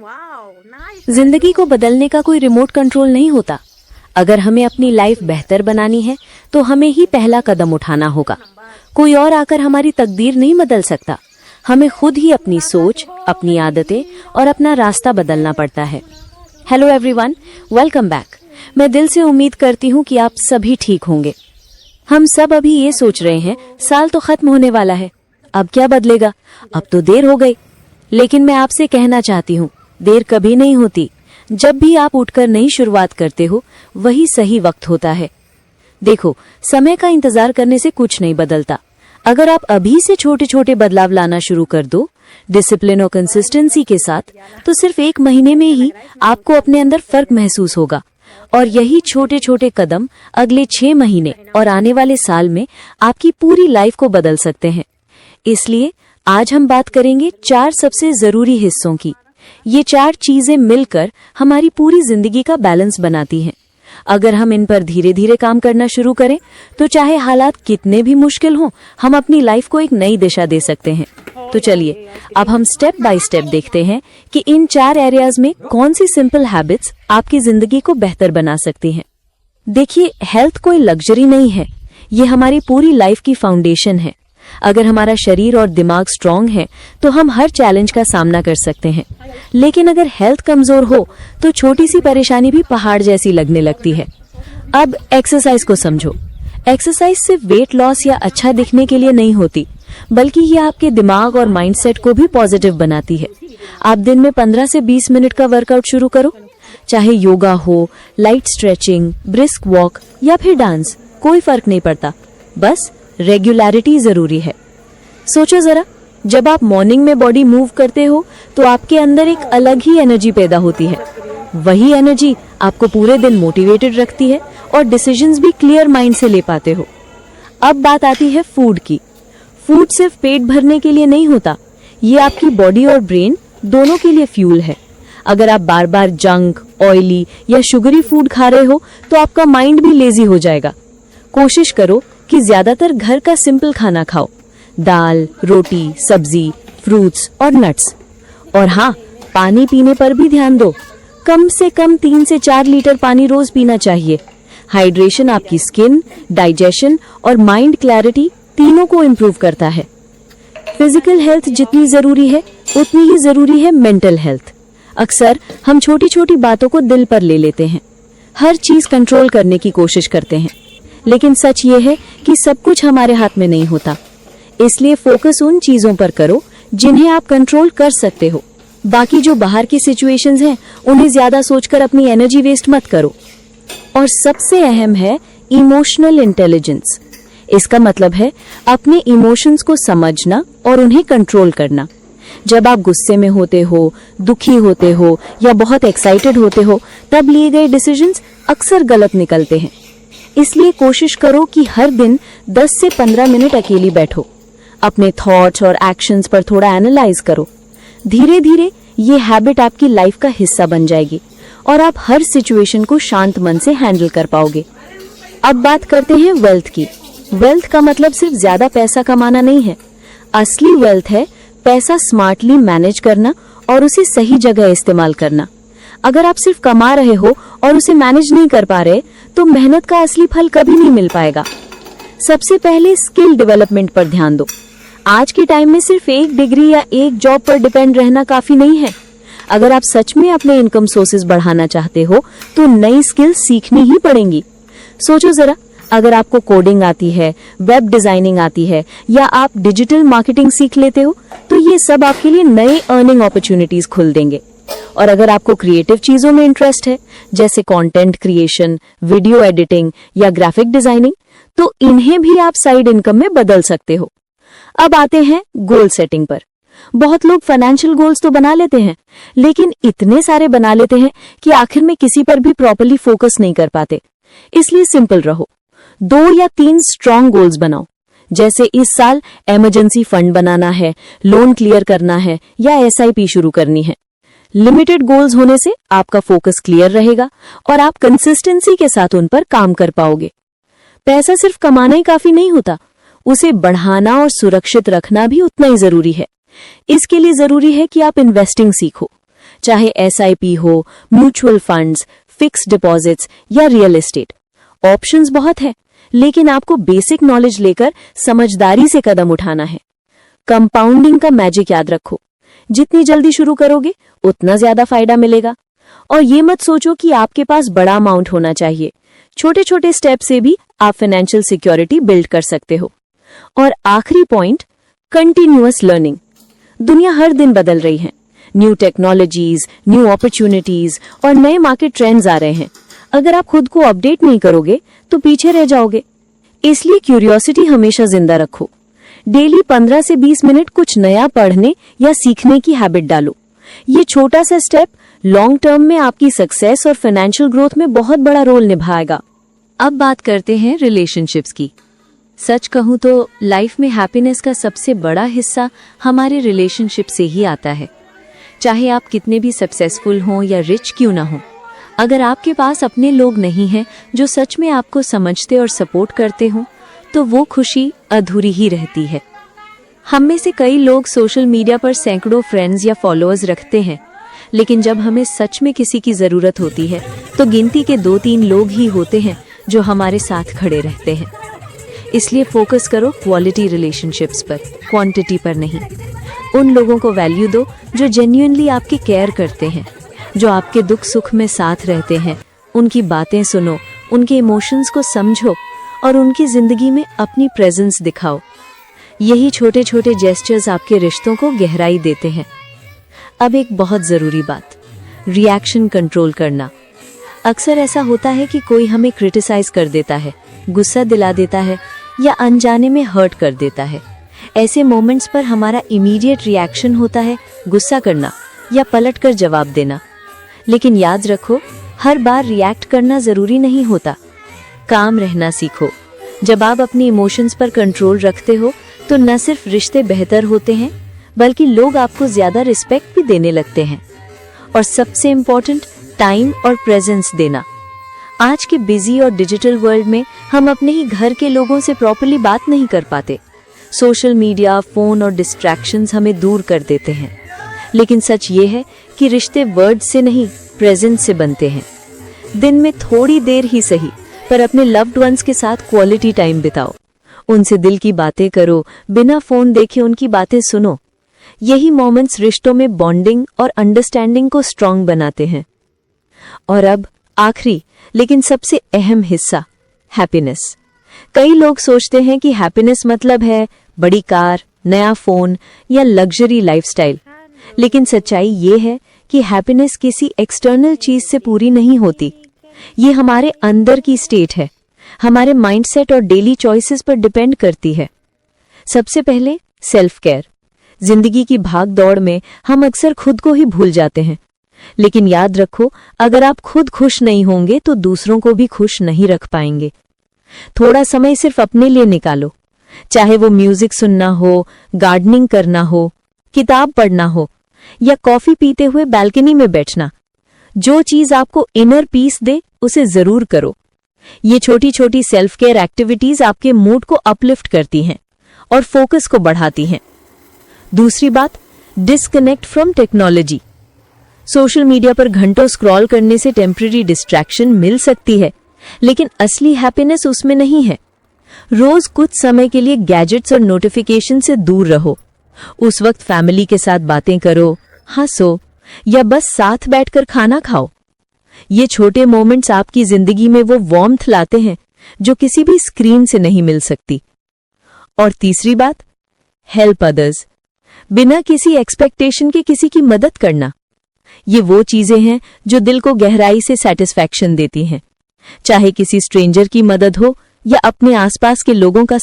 जिंदगी को बदलने का कोई रिमोट कंट्रोल नहीं होता। अगर हमें अपनी लाइफ बेहतर बनानी है तो हमें ही पहला कदम उठाना होगा। कोई और आकर हमारी तकदीर नहीं बदल सकता। हमें खुद ही अपनी सोच, अपनी आदतें और अपना रास्ता बदलना पड़ता है। Hello everyone, welcome back. मैं दिल से उम्मीद करती हूँ कि आप सभी ठीक होंगे। हम सब अभी ये सोच रहे हैं, साल तो खत्म होने वाला है, अब क्या बदलेगा, अब तो देर हो गई। लेकिन मैं आपसे कहना चाहती हूँ, देर कभी नहीं होती। जब भी आप उठकर नई शुरुआत करते हो, वही सही वक्त होता है। देखो, समय का इंतजार करने से कुछ नहीं बदलता। अगर आप अभी से छोटे छोटे बदलाव लाना शुरू कर दो, डिसिप्लिन और कंसिस्टेंसी के साथ, तो सिर्फ 1 महीने में ही आपको अपने अंदर फर्क महसूस होगा। और यही छोटे छोटे कदम अगले 6 महीने और आने वाले साल में आपकी पूरी लाइफ को बदल सकते हैं। इसलिए आज हम बात करेंगे 4 सबसे जरूरी हिस्सों की। ये 4 चीजें मिलकर हमारी पूरी जिंदगी का बैलेंस बनाती हैं। अगर हम इन पर धीरे धीरे काम करना शुरू करें तो चाहे हालात कितने भी मुश्किल हों, हम अपनी लाइफ को एक नई दिशा दे सकते हैं। तो चलिए अब हम स्टेप बाय स्टेप देखते हैं कि इन 4 एरियाज में कौन सी सिंपल हैबिट्स आपकी जिंदगी को बेहतर बना सकती हैं। देखिए, हेल्थ कोई लग्जरी नहीं है, ये हमारी पूरी लाइफ की फाउंडेशन है। अगर हमारा शरीर और दिमाग स्ट्रांग है तो हम हर चैलेंज का सामना कर सकते हैं। लेकिन अगर हेल्थ कमजोर हो तो छोटी सी परेशानी भी पहाड़ जैसी लगने लगती है। अब एक्सरसाइज को समझो। एक्सरसाइज सिर्फ वेट लॉस या अच्छा दिखने के लिए नहीं होती, बल्कि ये आपके दिमाग और माइंडसेट को भी पॉजिटिव बनाती है। आप दिन में 15 से 20 मिनट का वर्कआउट शुरू करो, चाहे योगा हो, लाइट स्ट्रेचिंग, ब्रिस्क वॉक या फिर डांस, कोई फर्क नहीं पड़ता। बस रेगुलरिटी जरूरी है। सोचो जरा, जब आप मॉर्निंग में बॉडी मूव करते हो तो आपके अंदर एक अलग ही एनर्जी पैदा होती है। वही एनर्जी आपको पूरे दिन मोटिवेटेड रखती है और डिसीजंस भी क्लियर माइंड से ले पाते हो। अब बात आती है फूड की। फूड सिर्फ पेट भरने के लिए नहीं होता, ये आपकी बॉडी और ब्रेन दोनों के लिए फ्यूल है। अगर आप बार बार जंक, ऑयली या शुगरी फूड खा रहे हो तो आपका माइंड भी लेजी हो जाएगा। कोशिश करो कि ज्यादातर घर का सिंपल खाना खाओ, दाल, रोटी, सब्जी, फ्रूट्स और नट्स। और हाँ, पानी पीने पर भी ध्यान दो। कम से कम 3 से 4 लीटर पानी रोज पीना चाहिए। हाइड्रेशन आपकी स्किन, डाइजेशन और माइंड क्लैरिटी तीनों को इम्प्रूव करता है। फिजिकल हेल्थ जितनी जरूरी है उतनी ही जरूरी है मेंटल हेल्थ। अक्सर हम छोटी छोटी बातों को दिल पर ले लेते हैं, हर चीज कंट्रोल करने की कोशिश करते हैं। लेकिन सच ये है कि सब कुछ हमारे हाथ में नहीं होता। इसलिए फोकस उन चीजों पर करो जिन्हें आप कंट्रोल कर सकते हो। बाकी जो बाहर की सिचुएशंस हैं, उन्हें ज्यादा सोचकर अपनी एनर्जी वेस्ट मत करो। और सबसे अहम है इमोशनल इंटेलिजेंस। इसका मतलब है अपने इमोशंस को समझना और उन्हें कंट्रोल करना। जब आप गुस्से में होते हो, दुखी होते हो या बहुत एक्साइटेड होते हो, तब लिए गए डिसीजंस अक्सर गलत निकलते हैं। इसलिए कोशिश करो कि हर दिन 10 से 15 मिनट अकेली बैठो, अपने थॉट्स और एक्शंस पर थोड़ा एनालाइज करो। धीरे धीरे ये हैबिट आपकी लाइफ का हिस्सा बन जाएगी और आप हर सिचुएशन को शांत मन से हैंडल कर पाओगे। अब बात करते हैं वेल्थ की। वेल्थ का मतलब सिर्फ ज्यादा पैसा कमाना नहीं है। असली वेल्थ है पैसा स्मार्टली मैनेज करना और उसे सही जगह इस्तेमाल करना। अगर आप सिर्फ कमा रहे हो और उसे मैनेज नहीं कर पा रहे तो मेहनत का असली फल कभी नहीं मिल पाएगा। सबसे पहले स्किल डेवलपमेंट पर ध्यान दो। आज के टाइम में सिर्फ एक डिग्री या एक जॉब पर डिपेंड रहना काफी नहीं है। अगर आप सच में अपने इनकम सोर्सेज बढ़ाना चाहते हो तो नई स्किल सीखनी ही पड़ेंगी। सोचो जरा, अगर आपको कोडिंग आती है, वेब डिजाइनिंग आती है या आप डिजिटल मार्केटिंग सीख लेते हो तो ये सब आपके लिए नए अर्निंग अपॉर्चुनिटीज खुल देंगे। और अगर आपको क्रिएटिव चीजों में इंटरेस्ट है, जैसे कंटेंट क्रिएशन, वीडियो एडिटिंग या ग्राफिक डिजाइनिंग, तो इन्हें भी आप साइड इनकम में बदल सकते हो। अब आते हैं गोल सेटिंग पर। बहुत लोग फाइनेंशियल गोल्स तो बना लेते हैं, लेकिन इतने सारे बना लेते हैं कि आखिर में किसी पर भी प्रॉपर्ली फोकस नहीं कर पाते। इसलिए सिंपल रहो, 2 या 3 स्ट्रॉन्ग गोल्स बनाओ। जैसे इस साल इमरजेंसी फंड बनाना है, लोन क्लियर करना है या SIP शुरू करनी है। लिमिटेड गोल्स होने से आपका फोकस क्लियर रहेगा और आप कंसिस्टेंसी के साथ उन पर काम कर पाओगे। पैसा सिर्फ कमाना ही काफी नहीं होता, उसे बढ़ाना और सुरक्षित रखना भी उतना ही जरूरी है। इसके लिए जरूरी है कि आप इन्वेस्टिंग सीखो, चाहे SIP हो, म्यूचुअल फंड्स, फिक्स्ड डिपॉजिट्स या रियल एस्टेट। ऑप्शंस बहुत है, लेकिन आपको बेसिक नॉलेज लेकर समझदारी से कदम उठाना है। कंपाउंडिंग का मैजिक याद रखो, जितनी जल्दी शुरू करोगे उतना ज्यादा फायदा मिलेगा। और ये मत सोचो कि आपके पास बड़ा अमाउंट होना चाहिए, छोटे छोटे स्टेप से भी आप फाइनेंशियल सिक्योरिटी बिल्ड कर सकते हो। और आखिरी पॉइंट, कंटिन्यूअस लर्निंग। दुनिया हर दिन बदल रही है, न्यू टेक्नोलॉजीज, न्यू अपॉर्चुनिटीज और नए मार्केट ट्रेंड्स आ रहे हैं। अगर आप खुद को अपडेट नहीं करोगे तो पीछे रह जाओगे। इसलिए क्यूरियोसिटी हमेशा जिंदा रखो। डेली 15 से 20 मिनट कुछ नया पढ़ने या सीखने की हैबिट डालो। ये छोटा सा स्टेप लॉन्ग टर्म में आपकी सक्सेस और फाइनेंशियल ग्रोथ में बहुत बड़ा रोल निभाएगा। अब बात करते हैं रिलेशनशिप्स की। सच कहूं तो लाइफ में हैप्पीनेस का सबसे बड़ा हिस्सा हमारे रिलेशनशिप से ही आता है। चाहे आप कितने भी सक्सेसफुल हों या रिच क्यों ना हो, अगर आपके पास अपने लोग नहीं हैं जो सच में आपको समझते और सपोर्ट करते हों, तो वो खुशी अधूरी ही रहती है। हम में से कई लोग सोशल मीडिया पर सैकड़ों फ्रेंड्स या फॉलोअर्स रखते हैं, लेकिन जब हमें सच में किसी की जरूरत होती है तो गिनती के 2-3 लोग ही होते हैं जो हमारे साथ खड़े रहते हैं। इसलिए फोकस करो क्वालिटी रिलेशनशिप्स पर, क्वांटिटी पर नहीं। उन लोगों को वैल्यू दो जो जेन्युइनली आपकी केयर करते हैं, जो आपके दुख सुख में साथ रहते हैं। उनकी बातें सुनो, उनके इमोशंस को समझो और उनकी जिंदगी में अपनी प्रेजेंस दिखाओ। यही छोटे छोटे जेस्चर्स आपके रिश्तों को गहराई देते हैं। अब एक बहुत जरूरी बात, रिएक्शन कंट्रोल करना। अक्सर ऐसा होता है कि कोई हमें क्रिटिसाइज कर देता है, गुस्सा दिला देता है या अनजाने में हर्ट कर देता है। ऐसे मोमेंट्स पर हमारा इमीडिएट रिएक्शन होता है गुस्सा करना या पलटकर जवाब देना। लेकिन याद रखो, हर बार रिएक्ट करना जरूरी नहीं होता। काम रहना सीखो। जब आप अपनी इमोशंस पर कंट्रोल रखते हो तो न सिर्फ रिश्ते बेहतर होते हैं, बल्कि लोग आपको ज्यादा रिस्पेक्ट भी देने लगते हैं। और सबसे इम्पोर्टेंट, टाइम और प्रेजेंस देना। आज के बिजी और डिजिटल वर्ल्ड में हम अपने ही घर के लोगों से प्रॉपर्ली बात नहीं कर पाते। सोशल मीडिया, फोन और डिस्ट्रैक्शंस हमें दूर कर देते हैं। लेकिन सच ये है कि रिश्ते वर्ड से नहीं, प्रेजेंस से बनते हैं। दिन में थोड़ी देर ही सही, पर अपने लव्ड वंस के साथ क्वालिटी टाइम बिताओ। उनसे दिल की बातें करो, बिना फोन देखे उनकी बातें सुनो। यही मोमेंट्स रिश्तों में बॉन्डिंग और अंडरस्टैंडिंग को स्ट्रॉन्ग बनाते हैं। और अब आखिरी लेकिन सबसे अहम हिस्सा, हैप्पीनेस। कई लोग सोचते हैं कि हैप्पीनेस मतलब है बड़ी कार, नया फोन या लग्जरी लाइफस्टाइल। लेकिन सच्चाई ये है कि हैप्पीनेस किसी एक्सटर्नल चीज से पूरी नहीं होती। ये हमारे अंदर की स्टेट है, हमारे माइंडसेट और डेली चॉइसेस पर डिपेंड करती है। सबसे पहले सेल्फ केयर। जिंदगी की भाग दौड़ में हम अक्सर खुद को ही भूल जाते हैं। लेकिन याद रखो, अगर आप खुद खुश नहीं होंगे तो दूसरों को भी खुश नहीं रख पाएंगे। थोड़ा समय सिर्फ अपने लिए निकालो, चाहे वो म्यूजिक सुनना हो, गार्डनिंग करना हो, किताब पढ़ना हो या कॉफी पीते हुए बालकनी में बैठना। जो चीज आपको इनर पीस दे उसे जरूर करो। ये छोटी छोटी सेल्फ केयर एक्टिविटीज आपके मूड को अपलिफ्ट करती हैं और फोकस को बढ़ाती हैं। दूसरी बात, disconnect from technology. Social media पर घंटों स्क्रॉल करने से टेम्पररी डिस्ट्रैक्शन मिल सकती है, लेकिन असली हैप्पीनेस उसमें नहीं है। रोज कुछ समय के लिए गैजेट्स और नोटिफिकेशन से दूर रहो। उस वक्त फैमिली के साथ बातें करो, हंसो या बस साथ बैठकर खाना खाओ। ये छोटे मोमेंट्स आपकी जिंदगी में वो वार्मथ लाते हैं जो किसी भी स्क्रीन से नहीं मिल सकती। और तीसरी बात, हेल्प अदर्स। बिना किसी एक्सपेक्टेशन के किसी की मदद करना। ये वो चीजें हैं जो दिल को गहराई से सेटिस्फैक्शन देती हैं। चाहे किसी स्ट्रेंजर की मदद हो या अपने आसपास के लोगों का